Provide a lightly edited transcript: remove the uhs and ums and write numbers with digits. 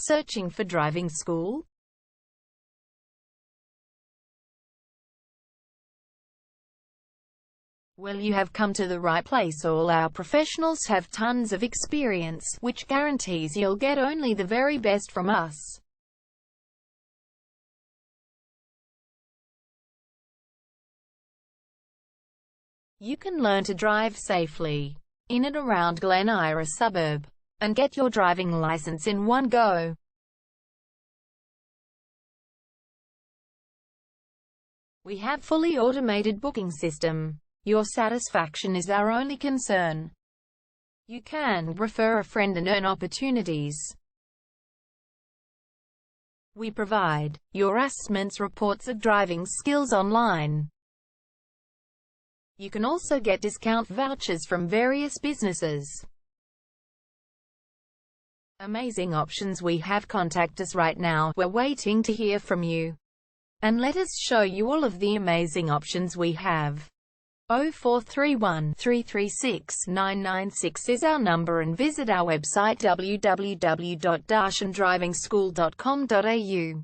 Searching for driving school? Well, you have come to the right place. All our professionals have tons of experience, which guarantees you'll get only the very best from us. You can learn to drive safely in and around Glen Iris suburb, and get your driving license in one go. We have fully automated booking system. Your satisfaction is our only concern. You can refer a friend and earn opportunities. We provide your assessments reports of driving skills online. You can also get discount vouchers from various businesses. Amazing options we have. Contact us right now. We're waiting to hear from you. And let us show you all of the amazing options we have. 0431 336 996 is our number, and visit our website www.darshandrivingschool.com.au.